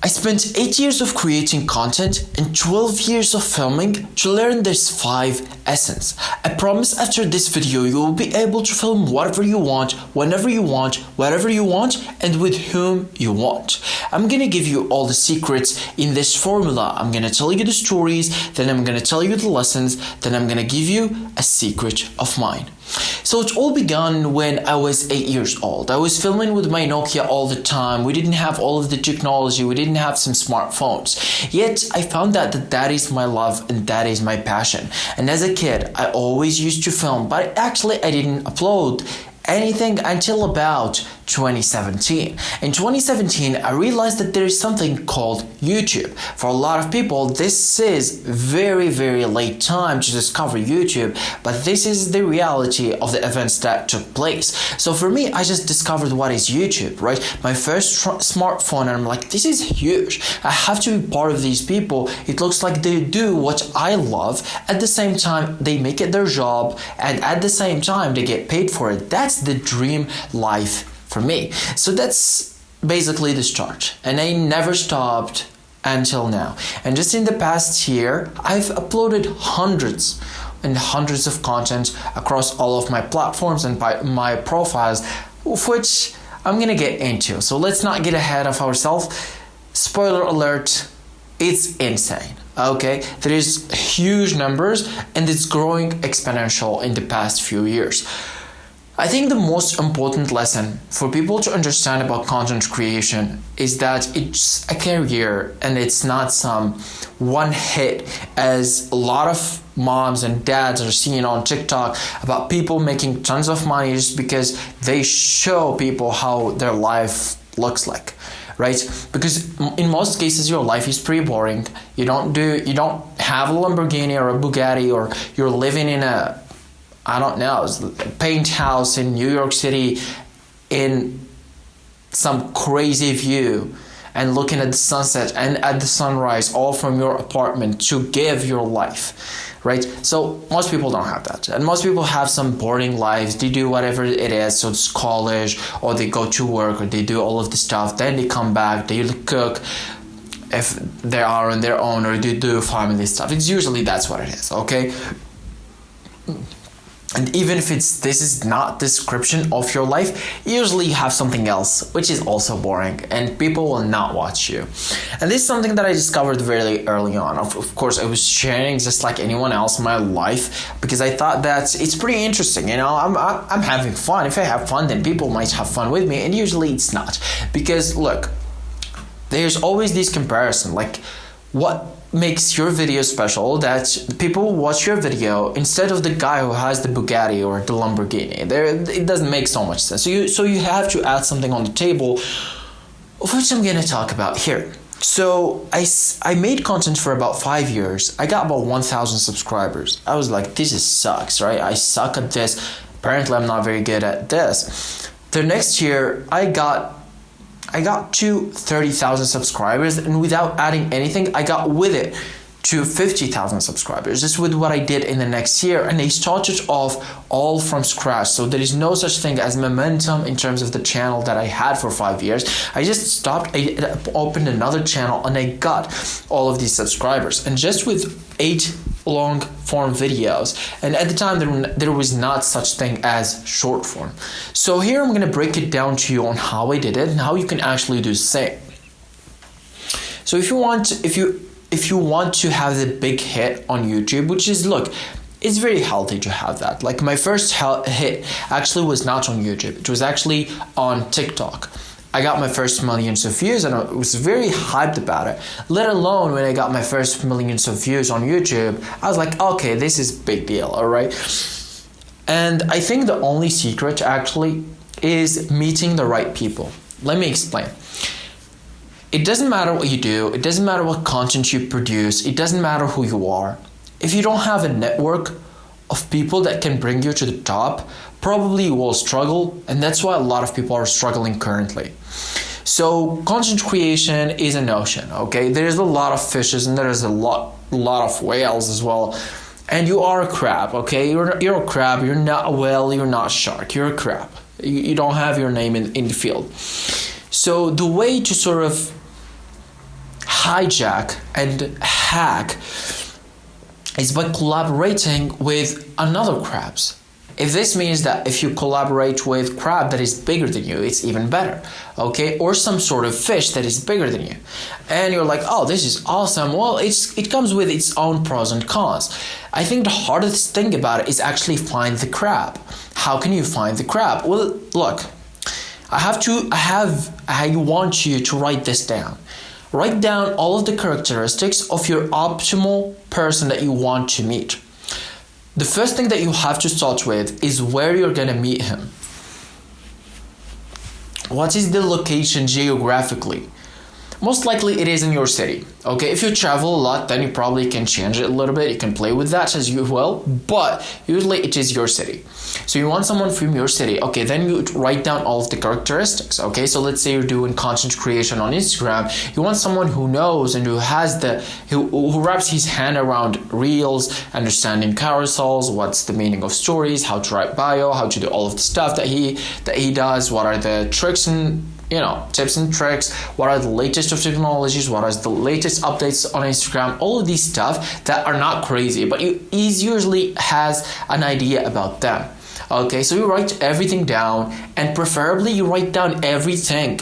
I spent 8 years of creating content and 12 years of filming to learn this 5 essence. I promise after this video you will be able to film whatever you want, whenever you want, wherever you want, and with whom you want. I'm gonna give you all the secrets in this formula. I'm gonna tell you the stories, then I'm gonna tell you the lessons, then I'm gonna give you a secret of mine. So it all began when I was 8 years old. I was filming with my Nokia all the time. We didn't have all of the technology. We didn't have some smartphones. Yet I found out that is my love and that is my passion. And as a kid, I always used to film, but actually I didn't upload anything until about 2017. In 2017, I realized that there is something called YouTube. For a lot of people, this is very, very late time to discover YouTube, but this is the reality of the events that took place. So for me, I just discovered what is YouTube, right? My first smartphone, and I'm like, this is huge. I have to be part of these people. It looks like they do what I love. At the same time, they make it their job, and at the same time, they get paid for it. That's the dream life for me. So that's basically the start, and I never stopped until now. And just in the past year, I've uploaded hundreds and hundreds of content across all of my platforms and my profiles, which I'm gonna get into. So let's not get ahead of ourselves. Spoiler alert, it's insane. Okay, there is huge numbers and it's growing exponential in the past few years. I think the most important lesson for people to understand about content creation is that it's a career and it's not some one hit, as a lot of moms and dads are seeing on TikTok about people making tons of money just because they show people how their life looks like. Right? Because in most cases your life is pretty boring. You don't have a Lamborghini or a Bugatti, or you're living in a paint house in New York City in some crazy view and looking at the sunset and at the sunrise all from your apartment to give your life, right? So most people don't have that, and most people have some boring lives. They do whatever it is, so it's college, or they go to work, or they do all of the stuff, then they come back, they cook if they are on their own, or they do family stuff. It's usually that's what it is, okay? And even if this is not description of your life, usually you have something else which is also boring and people will not watch you. And this is something that I discovered very early on. Of course, I was sharing just like anyone else my life because I thought that it's pretty interesting. You know, I'm having fun. If I have fun, then people might have fun with me, and usually it's not. Because look, there's always this comparison, like what makes your video special, that people watch your video instead of the guy who has the Bugatti or the Lamborghini. It doesn't make so much sense. So you have to add something on the table, which I'm gonna talk about here. So I made content for about 5 years. I got about 1,000 subscribers. I was like, this sucks, right? I suck at this. Apparently I'm not very good at this. The next year I got to 30,000 subscribers, and without adding anything, I got with it to 50,000 subscribers. Just with what I did in the next year, and I started off all from scratch. So there is no such thing as momentum in terms of the channel that I had for 5 years. I just stopped, I opened another channel, and I got all of these subscribers. And just with 8 long form videos, and at the time there was not such thing as short form. So here I'm going to break it down to you on how I did it and how you can actually do the same. So if you want to have the big hit on YouTube, which is, look, it's very healthy to have that. Like my first hit actually was not on YouTube. It was actually on TikTok. I got my first millions of views and I was very hyped about it. Let alone when I got my first millions of views on YouTube, I was like, okay, this is a big deal, all right? And I think the only secret actually is meeting the right people. Let me explain. It doesn't matter what you do. It doesn't matter what content you produce. It doesn't matter who you are. If you don't have a network of people that can bring you to the top, probably you will struggle, and that's why a lot of people are struggling currently. So content creation is an ocean, okay? There's a lot of fishes and there's a lot of whales as well. And you are a crab, okay? You're a crab, you're not a whale, you're not a shark, you're a crab. You don't have your name in the field. So the way to sort of hijack and hack is by collaborating with another crabs. If this means that if you collaborate with crab that is bigger than you, it's even better, okay? Or some sort of fish that is bigger than you. And you're like, oh, this is awesome. Well, it comes with its own pros and cons. I think the hardest thing about it is actually find the crab. How can you find the crab? Well, look, I want you to write this down. Write down all of the characteristics of your optimal person that you want to meet. The first thing that you have to start with is where you're gonna meet him. What is the location geographically? Most likely it is in your city. Okay, if you travel a lot, then you probably can change it a little bit. You can play with that as you will, but usually it is your city. So you want someone from your city. Okay, then you write down all of the characteristics. Okay, so let's say you're doing content creation on Instagram. You want someone who knows and who wraps his hand around reels, understanding carousels, what's the meaning of stories, how to write bio, how to do all of the stuff that he does, what are the tricks and tips and tricks, what are the latest of technologies, what are the latest updates on Instagram, all of these stuff that are not crazy, but he usually has an idea about them. Okay, so you write everything down, and preferably you write down everything.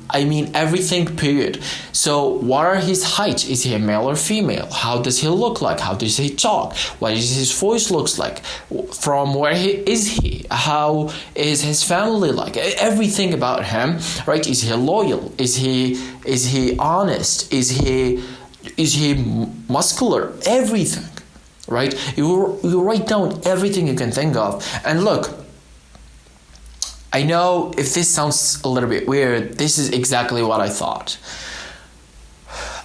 I mean everything, period. So what are his height? Is he a male or female? How does he look like? How does he talk? What is his voice looks like? From where is he? How is his family like? Everything about him, right? Is he loyal? Is he honest? Is he muscular? Everything, right? You write down everything you can think of. And look, I know if this sounds a little bit weird, this is exactly what I thought.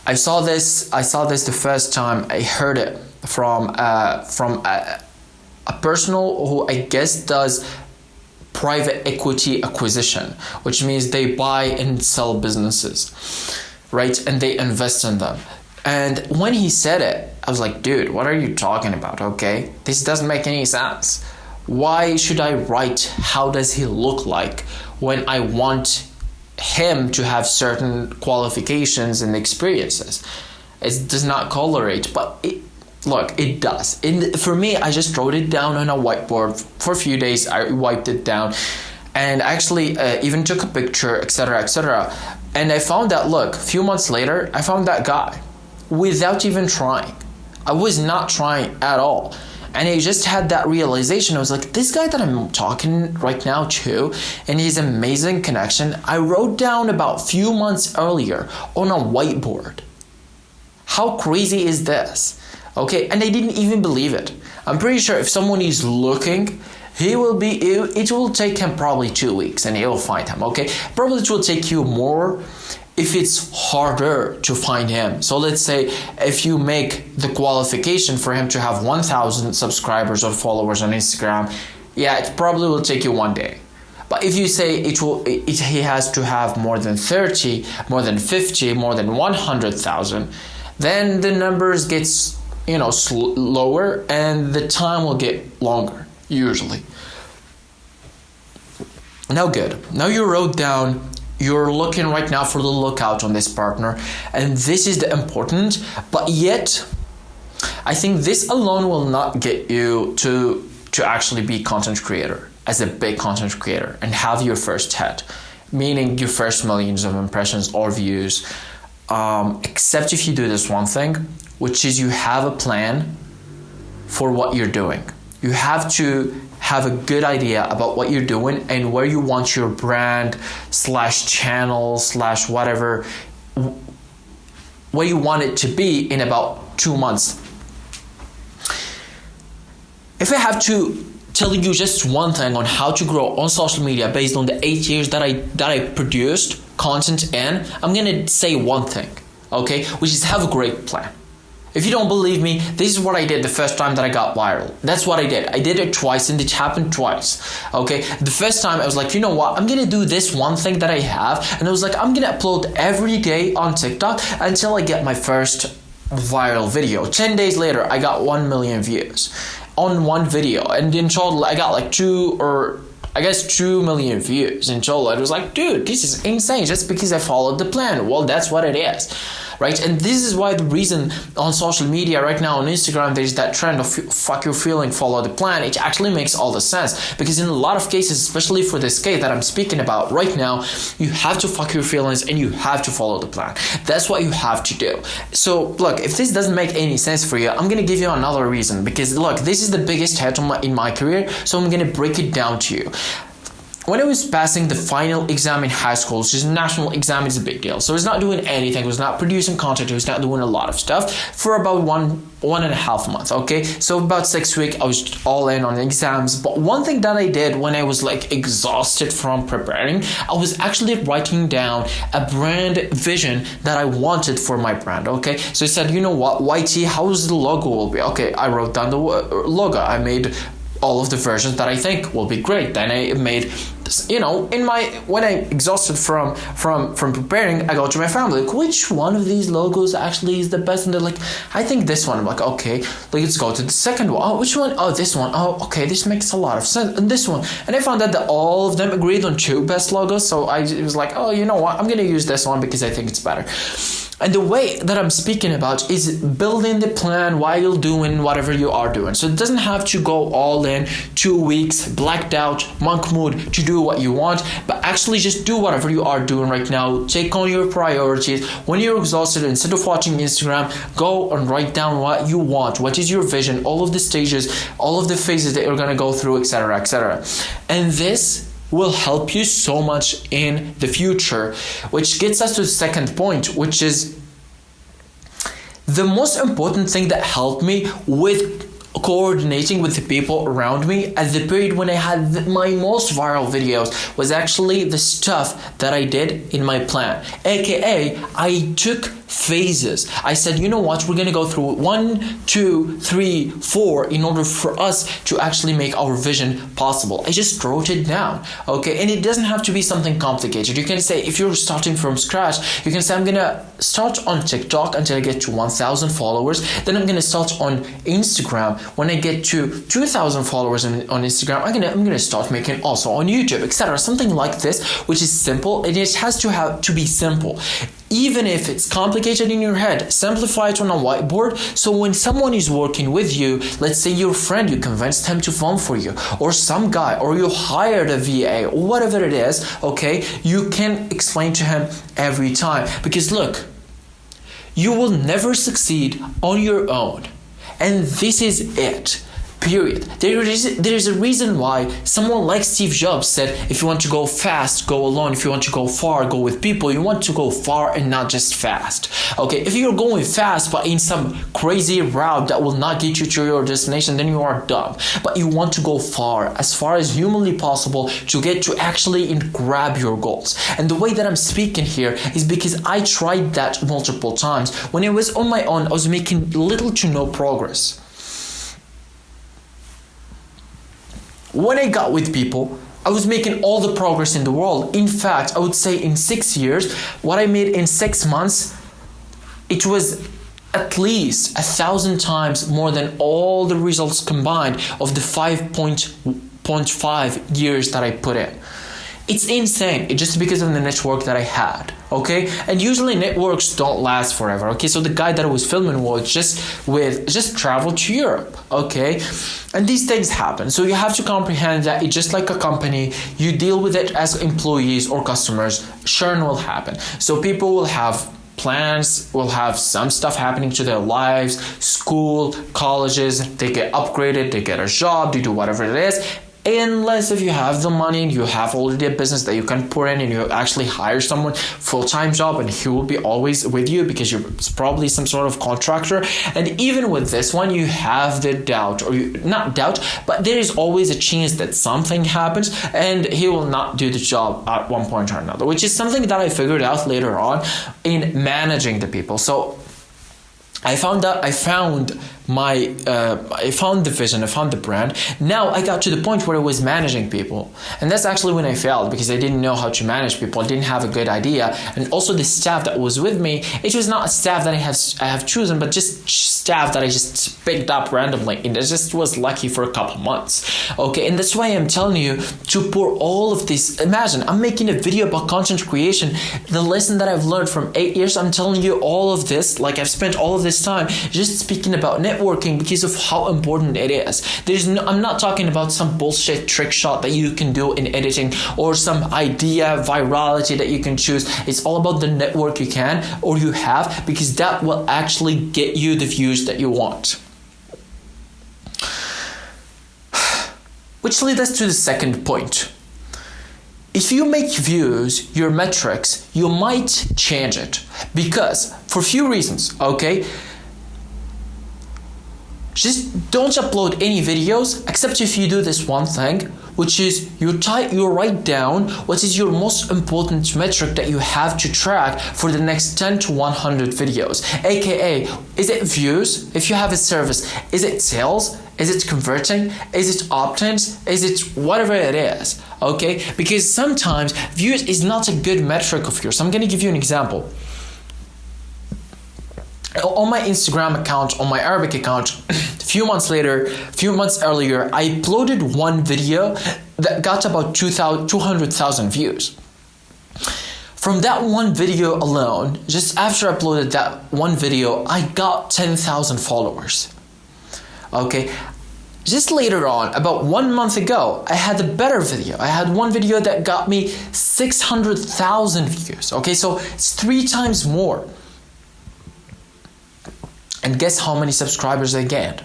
I saw this the first time I heard it from a personal who I guess does private equity acquisition, which means they buy and sell businesses, right? And they invest in them. And when he said it, I was like, dude, what are you talking about? Okay, this doesn't make any sense. Why should I write how does he look like when I want him to have certain qualifications and experiences? It does not correlate, but it does. For me, I just wrote it down on a whiteboard for a few days. I wiped it down and actually even took a picture, etc., etc. And I found that, look, a few months later, I found that guy without even trying. I was not trying at all. And I just had that realization. I was like, this guy that I'm talking right now to, and his amazing connection, I wrote down about a few months earlier on a whiteboard. How crazy is this? Okay, and I didn't even believe it. I'm pretty sure if someone is looking, it will take him probably 2 weeks and he'll find him, okay? Probably it will take you more if it's harder to find him. So let's say if you make the qualification for him to have 1,000 subscribers or followers on Instagram, yeah, it probably will take you 1 day. But if you say he has to have more than 30, more than 50, more than 100,000, then the numbers gets lower and the time will get longer usually. Now good. Now you wrote down. You're looking right now for the lookout on this partner, and this is the important, but yet I think this alone will not get you to actually be content creator, as a big content creator, and have your first hit, meaning your first millions of impressions or views, except if you do this one thing, which is you have a plan for what you're doing. You have to have a good idea about what you're doing and where you want your brand /channel /whatever, where you want it to be in about 2 months. If I have to tell you just one thing on how to grow on social media based on the 8 years that I produced content in, I'm gonna say one thing, okay, which is have a great plan. If you don't believe me, this is what I did the first time that I got viral. That's what I did. I did it twice and it happened twice. Okay, the first time I was like, you know what? I'm gonna do this one thing that I have, and I was like, I'm gonna upload every day on TikTok until I get my first viral video. 10 days later, I got 1 million views on one video, and in total, I got like 2 million views in total. I was like, dude, this is insane just because I followed the plan. Well, that's what it is. right? And this is why the reason on social media right now on Instagram there's that trend of fuck your feeling, follow the plan. It actually makes all the sense, because in a lot of cases, especially for this case that I'm speaking about right now, you have to fuck your feelings and you have to follow the plan. That's what you have to do. So look, if this doesn't make any sense for you, I'm gonna give you another reason, because look, this is the biggest hit in my career, so I'm gonna break it down to you. When I was passing the final exam in high school, which is a national exam, it's a big deal. So I was not doing anything, I was not producing content, I was not doing a lot of stuff for about one and a half months, okay? So about 6 weeks, I was all in on exams. But one thing that I did when I was like exhausted from preparing, I was actually writing down a brand vision that I wanted for my brand, okay? So I said, you know what, YT, how's the logo will be? Okay, I wrote down the logo. I made all of the versions that I think will be great. Then I made, when I exhausted from preparing, I go to my family, like, which one of these logos actually is the best? And they're like, I think this one. I'm like, okay, let's go to the second one. Oh, which one? Oh, this one. Oh, okay, this makes a lot of sense. And this one. And I found out that all of them agreed on 2 best logos. So I was like, oh, you know what? I'm going to use this one because I think it's better. And the way that I'm speaking about is building the plan while you're doing whatever you are doing. So it doesn't have to go all in 2 weeks, blacked out, monk mood to do what you want, but actually just do whatever you are doing right now. Take on your priorities. When you're exhausted, instead of watching Instagram, go and write down what you want. What is your vision? All of the stages, all of the phases that you're going to go through, etc., etc. And this will help you so much in the future, which gets us to the second point, which is the most important thing that helped me with coordinating with the people around me at the period when I had my most viral videos was actually the stuff that I did in my plan, aka I took phases. I said, you know what, we're gonna go through 1, 2, 3, 4 in order for us to actually make our vision possible. I just wrote it down, okay? And it doesn't have to be something complicated. You can say, if you're starting from scratch, you can say, I'm gonna start on TikTok until I get to 1,000 followers. Then I'm gonna start on Instagram. When I get to 2,000 followers on Instagram, I'm gonna start making also on YouTube, etc. Something like this, which is simple, and it has to be simple. Even if it's complicated in your head, simplify it on a whiteboard, so when someone is working with you, let's say your friend, you convinced him to film for you, or some guy, or you hired a VA, or whatever it is, okay, you can explain to him every time. Because look, you will never succeed on your own. And this is it. Period. There is a reason why someone like Steve Jobs said, if you want to go fast, go alone. If you want to go far, go with people. You want to go far and not just fast. Okay, if you're going fast but in some crazy route that will not get you to your destination, then you are dumb. But you want to go far as humanly possible to get to actually grab your goals. And the way that I'm speaking here is because I tried that multiple times. When I was on my own, I was making little to no progress. When I got with people, I was making all the progress in the world. In fact, I would say in 6 years, what I made in 6 months, it was at least 1,000 times more than all the results combined of the 5.5 years that I put in. It's insane. It's just because of the network that I had, okay? And usually networks don't last forever, okay? So the guy that I was filming was just traveled to Europe, okay? And these things happen. So you have to comprehend that it's just like a company. You deal with it as employees or customers. Churn will happen. So people will have plans, will have some stuff happening to their lives, school, colleges, they get upgraded, they get a job, they do whatever it is. Unless if you have the money and you have already a business that you can pour in and you actually hire someone full-time job and he will be always with you because you're probably some sort of contractor. And even with this one, you have the doubt, or not doubt, but there is always a chance that something happens and he will not do the job at one point or another, which is something that I figured out later on in managing the people. So I found I found the vision, I found the brand. Now I got to the point where I was managing people. And that's actually when I failed, because I didn't know how to manage people. I didn't have a good idea. And also the staff that was with me, it was not a staff that I have chosen, but just staff that I just picked up randomly. And I just was lucky for a couple months. Okay, and that's why I'm telling you to pour all of this. Imagine, I'm making a video about content creation. The lesson that I've learned from 8 years, I'm telling you all of this, like I've spent all of this time just speaking about networking because of how important it is. I'm not talking about some bullshit trick shot that you can do in editing or some idea virality that you can choose. It's all about the network you can or you have, because that will actually get you the views that you want. Which leads us to the second point. If you make views your metrics, you might change it, because for a few reasons, okay? Just don't upload any videos except if you do this one thing, which is you write down what is your most important metric that you have to track for the next 10 to 100 videos. AKA, is it views? If you have a service, is it sales? Is it converting? Is it opt-ins? Is it whatever it is? Okay? Because sometimes views is not a good metric of yours. I'm going to give you an example. On my Instagram account, on my Arabic account, a few months earlier, I uploaded one video that got about 200,000 views. From that one video alone, just after I uploaded that one video, I got 10,000 followers. Okay, just later on, about 1 month ago, I had a better video. I had one video that got me 600,000 views. Okay, so it's 3 times more. And guess how many subscribers I gained?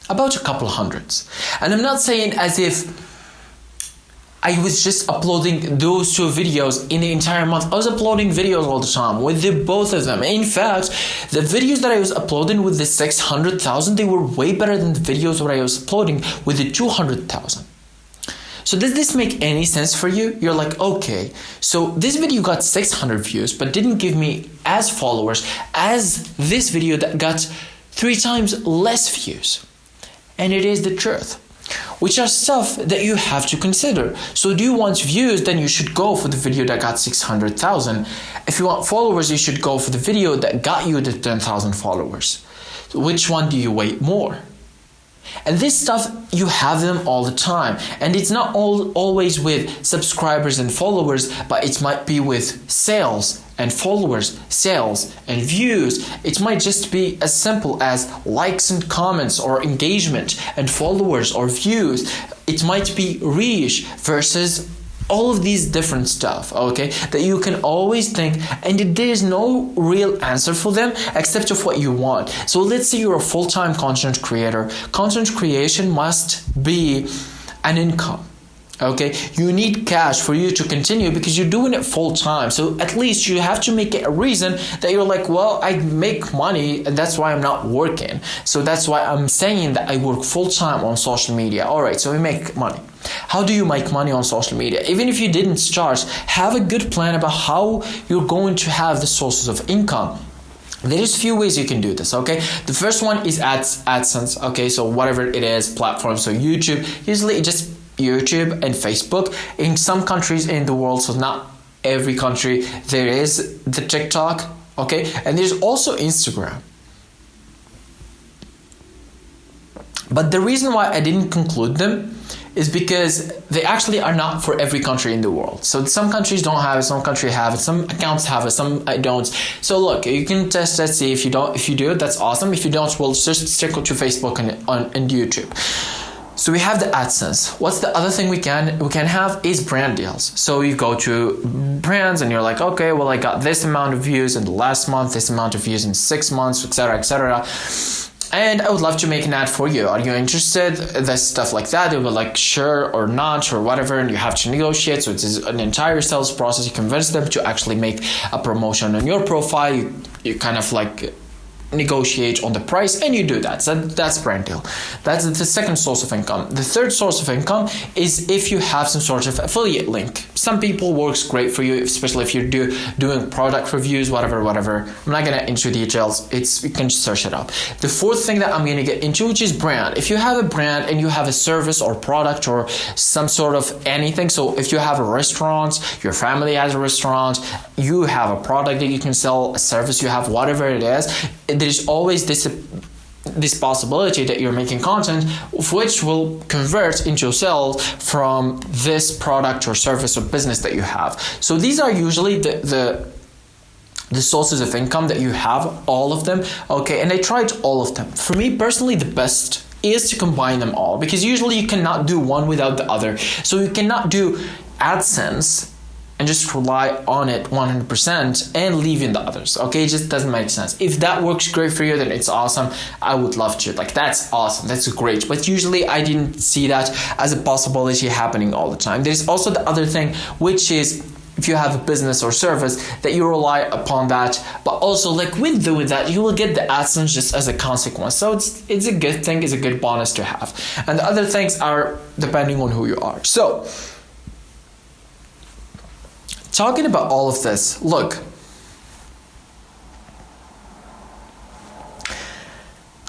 About a couple hundreds. And I'm not saying as if I was just uploading those 2 videos in the entire month. I was uploading videos all the time with both of them. In fact, the videos that I was uploading with the 600,000, they were way better than the videos that I was uploading with the 200,000. So does this make any sense for you? You're like, okay, so this video got 600 views, but didn't give me as followers as this video that got 3 times less views. And it is the truth, which are stuff that you have to consider. So do you want views? Then you should go for the video that got 600,000. If you want followers, you should go for the video that got you the 10,000 followers. So which one do you weight more? And this stuff, you have them all the time. And it's not always with subscribers and followers, but it might be with sales and followers, sales and views. It might just be as simple as likes and comments or engagement and followers or views. It might be reach versus all of these different stuff, okay, that you can always think, and there is no real answer for them except of what you want. So let's say you're a full-time content creator. Content creation must be an income. Okay, you need cash for you to continue because you're doing it full time. So at least you have to make it a reason that you're like, well, I make money and that's why I'm not working. So that's why I'm saying that I work full time on social media. All right, so we make money. How do you make money on social media? Even if you didn't start, have a good plan about how you're going to have the sources of income. There is few ways you can do this, okay? The first one is AdSense, okay? So whatever it is, platform, so YouTube, usually just YouTube and Facebook. In some countries in the world, so not every country, there is the TikTok, okay? And there's also Instagram. But the reason why I didn't conclude them is because they actually are not for every country in the world. So some countries don't have it, some countries have it, some accounts have it, some don't. So look, you can test that, see if you do, that's awesome. If you don't, we'll just stick to Facebook and YouTube. So we have the AdSense. What's the other thing we can have is brand deals. So you go to brands and you're like, okay, well, I got this amount of views in the last month, this amount of views in 6 months, etc., etc. And I would love to make an ad for you. Are you interested? This stuff like that. They will like sure or not or whatever, and you have to negotiate. So it is an entire sales process. You convince them to actually make a promotion on your profile. You kind of like negotiate on the price, and you do that. So that's brand deal. That's the second source of income. The third source of income is if you have some sort of affiliate link. Some people works great for you, especially if you're doing product reviews, whatever. I'm not gonna into details. You can just search it up. The fourth thing that I'm gonna get into, which is brand. If you have a brand and you have a service or product or some sort of anything, so if you have a restaurant, your family has a restaurant, you have a product that you can sell, a service you have, whatever it is, there's always this possibility that you're making content which will convert into sales from this product or service or business that you have. So these are usually the sources of income that you have, all of them. Okay, and I tried all of them. For me personally, the best is to combine them all, because usually you cannot do one without the other. So you cannot do AdSense and just rely on it 100% and leave in the others. Okay, it just doesn't make sense. If that works great for you, then it's awesome. I would love to. Like, that's awesome. That's great. But usually I didn't see that as a possibility happening all the time. There's also the other thing, which is if you have a business or service that you rely upon that, but also like with doing that, you will get the AdSense just as a consequence. So it's a good thing, it's a good bonus to have. And the other things are depending on who you are. So talking about all of this, look,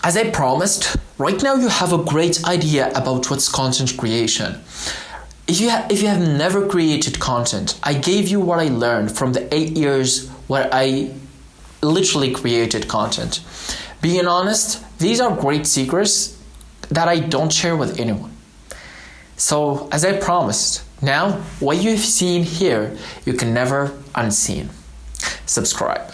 as I promised, right now you have a great idea about what's content creation. If you have never created content, I gave you what I learned from the 8 years where I literally created content. Being honest, these are great secrets that I don't share with anyone. So, as I promised, now what you've seen here, you can never unseen. Subscribe.